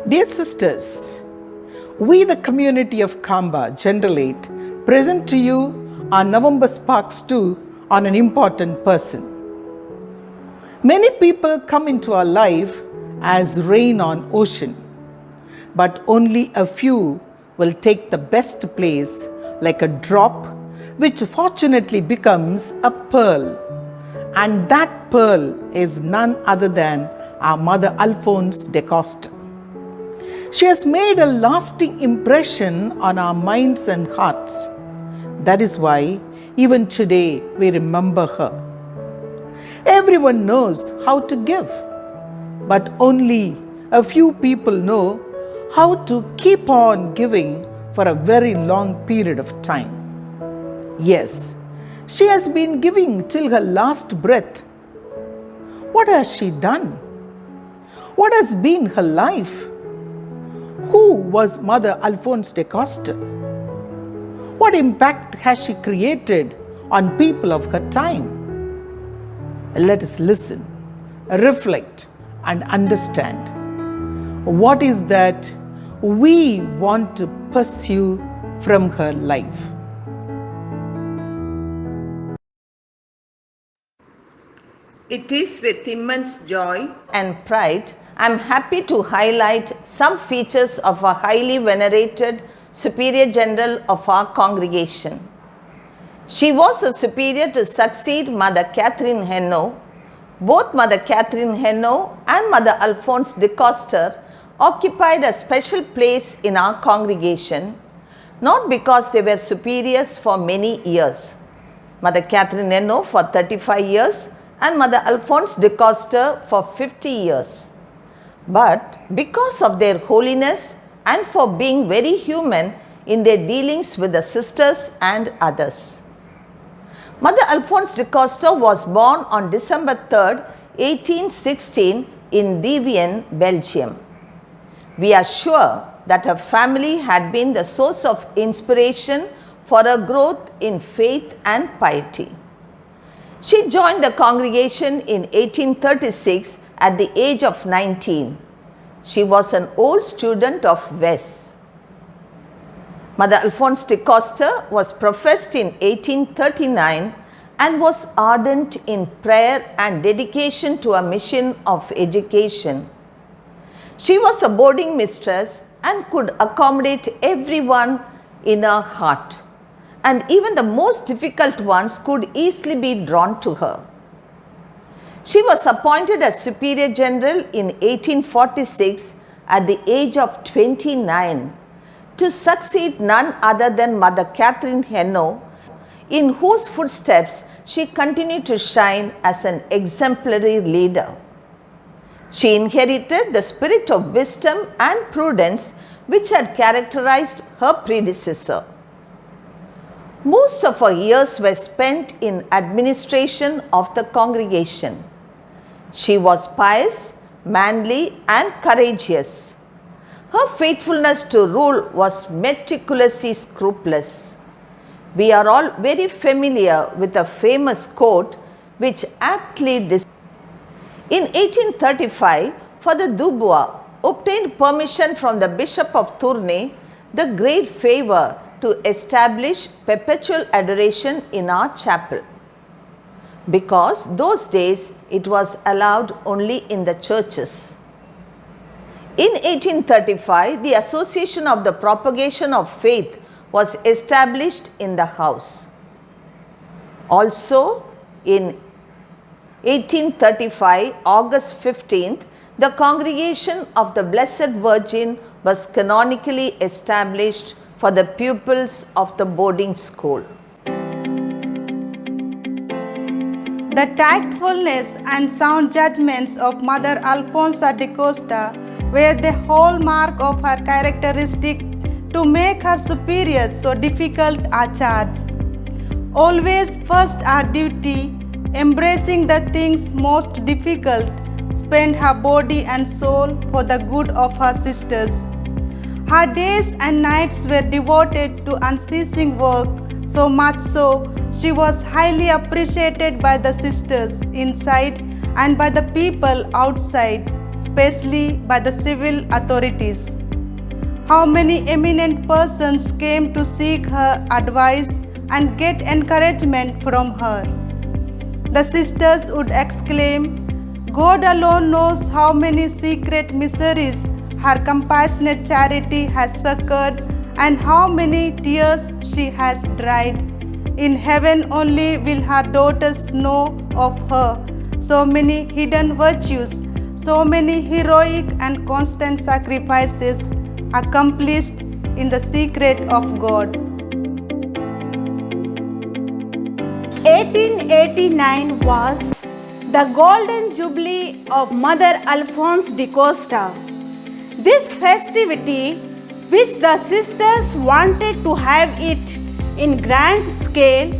Dear sisters, we the community of Kamba Generate present to you our November Sparks 2 on an important person. Many people come into our life as rain on ocean, but only a few will take the best place like a drop which fortunately becomes a pearl. And that pearl is none other than our Mother Alphonse de Costa. She has made a lasting impression on our minds and hearts. That is why even today we remember her. Everyone knows how to give, but only a few people know how to keep on giving for a very long period of time. Yes, she has been giving till her last breath. What has she done? What has been her life? Who was Mother Alphonse de Costa? What impact has she created on people of her time? Let us listen, reflect, and understand what is that we want to pursue from her life. It is with immense joy and pride I am happy to highlight some features of a highly venerated Superior General of our congregation. She was a superior to succeed Mother Catherine Henno. Both Mother Catherine Henno and Mother Alphonse de Costa occupied a special place in our congregation, not because they were superiors for many years. Mother Catherine Henno for 35 years and Mother Alphonse de Costa for 50 years. But because of their holiness and for being very human in their dealings with the sisters and others. Mother Alphonse de Costa was born on December 3rd, 1816 in Divion, Belgium. We are sure that her family had been the source of inspiration for her growth in faith and piety. She joined the congregation in 1836 at the age of 19. She was an old student of Wes. Mother Alphonse de Costa was professed in 1839 and was ardent in prayer and dedication to a mission of education. She was a boarding mistress and could accommodate everyone in her heart, and even the most difficult ones could easily be drawn to her. She was appointed as Superior General in 1846 at the age of 29 to succeed none other than Mother Catherine Henno, in whose footsteps she continued to shine as an exemplary leader. She inherited the spirit of wisdom and prudence which had characterized her predecessor. Most of her years were spent in administration of the congregation. She was pious, manly, and courageous. Her faithfulness to rule was meticulously scrupulous. We are all very familiar with a famous quote which aptly in 1835, Father Dubois obtained permission from the Bishop of Tournai, the great favor to establish perpetual adoration in our chapel, because those days it was allowed only in the churches. In 1835, the Association of the Propagation of Faith was established in the house. Also, in 1835, August 15th, the Congregation of the Blessed Virgin was canonically established for the pupils of the boarding school. The tactfulness and sound judgments of Mother Alphonse de Costa were the hallmark of her characteristic to make her superiors so difficult a charge. Always first our duty, embracing the things most difficult, spent her body and soul for the good of her sisters. Her days and nights were devoted to unceasing work, so much so she was highly appreciated by the sisters inside and by the people outside, especially by the civil authorities. How many eminent persons came to seek her advice and get encouragement from her. The sisters would exclaim, God alone knows how many secret miseries her compassionate charity has succored and how many tears she has dried. In heaven only will her daughters know of her so many hidden virtues, so many heroic and constant sacrifices accomplished in the secret of God. 1889 was the golden jubilee of Mother Alphonse de Costa. This festivity, which the sisters wanted to have it in grand scale,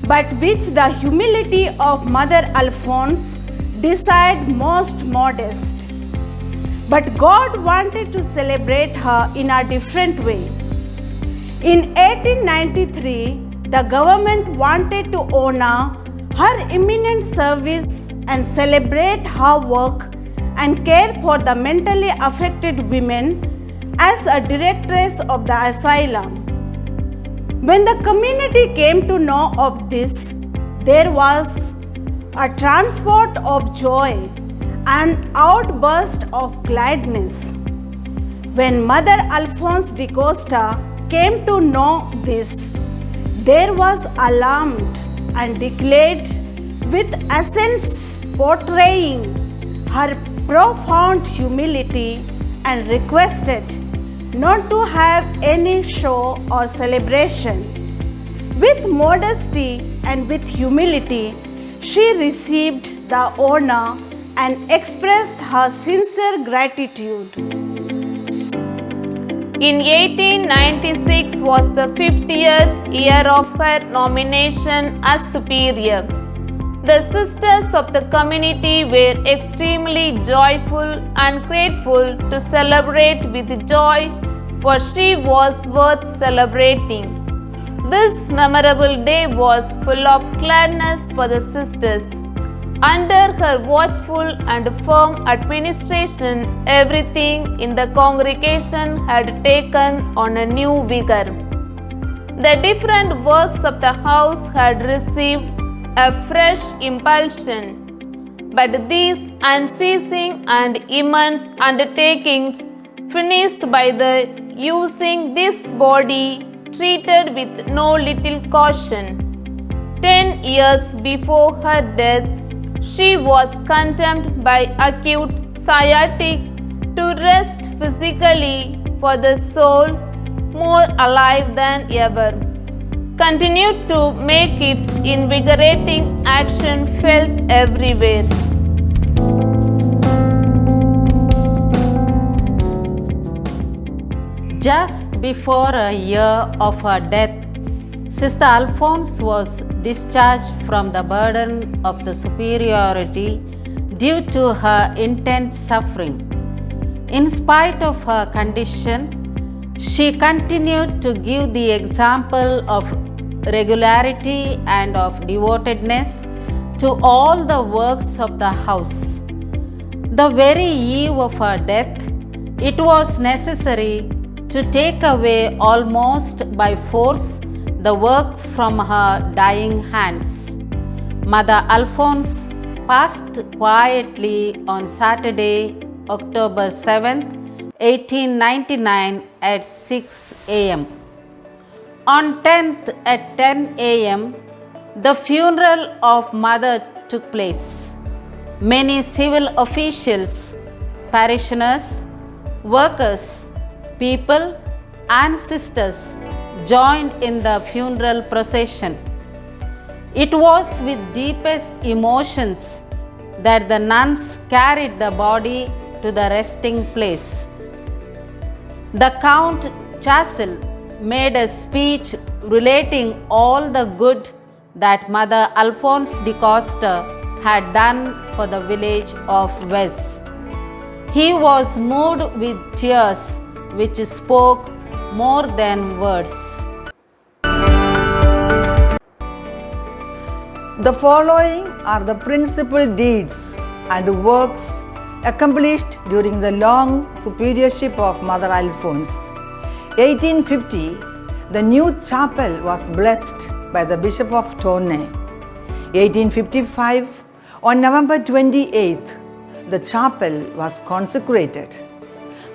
but which the humility of Mother Alphonse desired most modest. But God wanted to celebrate her in a different way. In 1893, the government wanted to honor her eminent service and celebrate her work and care for the mentally affected women as a directress of the asylum. When the community came to know of this, there was a transport of joy, an outburst of gladness. When Mother Alphonse de Costa came to know this, there was alarmed and declared with accents portraying her profound humility and requested not to have any show or celebration. With modesty and with humility, she received the honor and expressed her sincere gratitude. In 1896 was the 50th year of her nomination as superior. The sisters of the community were extremely joyful and grateful to celebrate with joy, for she was worth celebrating. This memorable day was full of gladness for the sisters. Under her watchful and firm administration, everything in the congregation had taken on a new vigor. The different works of the house had received a fresh impulsion, but these unceasing and immense undertakings finished by the using this body treated with no little caution. 10 years before her death, she was condemned by acute sciatic to rest physically, for the soul, more alive than ever, continued to make its invigorating action felt everywhere. Just before a year of her death, Sister Alphonse was discharged from the burden of the superiority due to her intense suffering. In spite of her condition, she continued to give the example of regularity and of devotedness to all the works of the house. The very eve of her death, it was necessary to take away almost by force the work from her dying hands. Mother Alphonse passed quietly on Saturday, October 7th, 1899 at 6 a.m. On 10th at 10 a.m., the funeral of Mother took place. Many civil officials, parishioners, workers, people and sisters joined in the funeral procession. It was with deepest emotions that the nuns carried the body to the resting place. The Count Chassel made a speech relating all the good that Mother Alphonse de Costa had done for the village of Wes. He was moved with tears which spoke more than words. The following are the principal deeds and works accomplished during the long superiorship of Mother Alphonse. 1850, the new chapel was blessed by the Bishop of Tournai. 1855, on November 28th, the chapel was consecrated.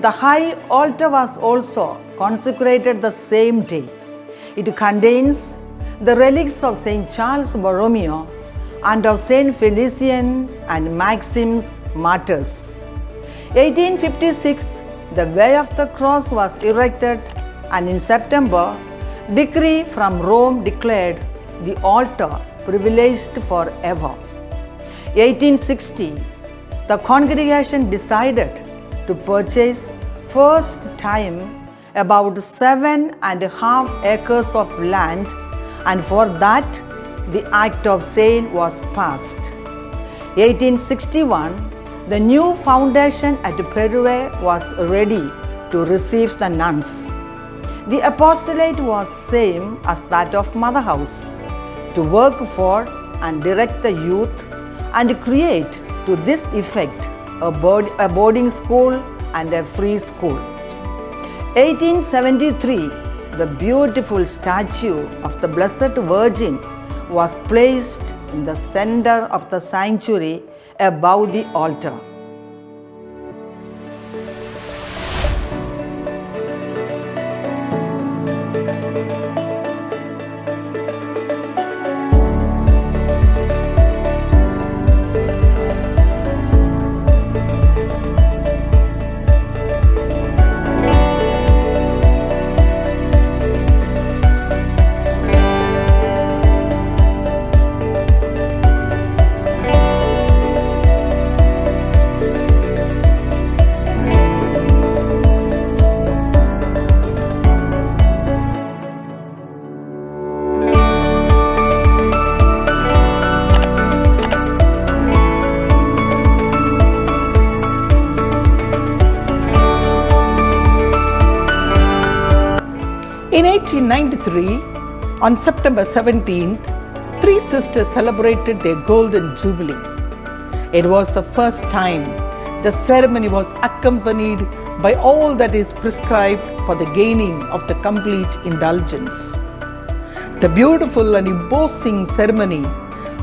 The high altar was also consecrated the same day. It contains the relics of St.Charles Borromeo and of St. Felician and Maxime's martyrs. 1856, the Way of the Cross was erected, and in September, decree from Rome declared the altar privileged forever. 1860, the congregation decided to purchase first time about 7.5 acres of land, and for that the Act of Sale was passed. 1861, the new foundation at Peruve was ready to receive the nuns. The apostolate was same as that of Mother House, to work for and direct the youth and create to this effect a boarding school and a free school. 1873, the beautiful statue of the Blessed Virgin was placed in the center of the sanctuary above the altar. In 1893, on September 17th, three sisters celebrated their golden jubilee. It was the first time the ceremony was accompanied by all that is prescribed for the gaining of the complete indulgence. The beautiful and imposing ceremony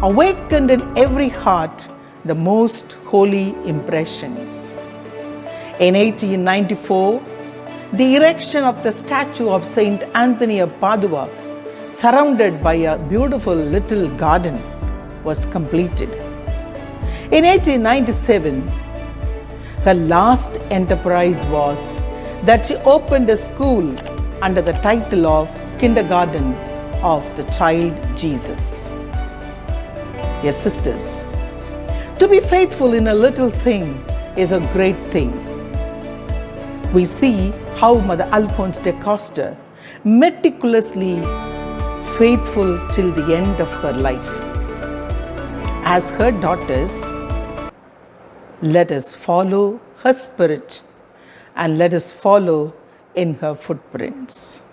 awakened in every heart the most holy impressions. In 1894, the erection of the statue of Saint Anthony of Padua, surrounded by a beautiful little garden, was completed. In 1897, her last enterprise was that she opened a school under the title of Kindergarten of the Child Jesus. Dear sisters, to be faithful in a little thing is a great thing. We see how Mother Alphonse da Costa meticulously faithful till the end of her life. As her daughters, let us follow her spirit and let us follow in her footprints.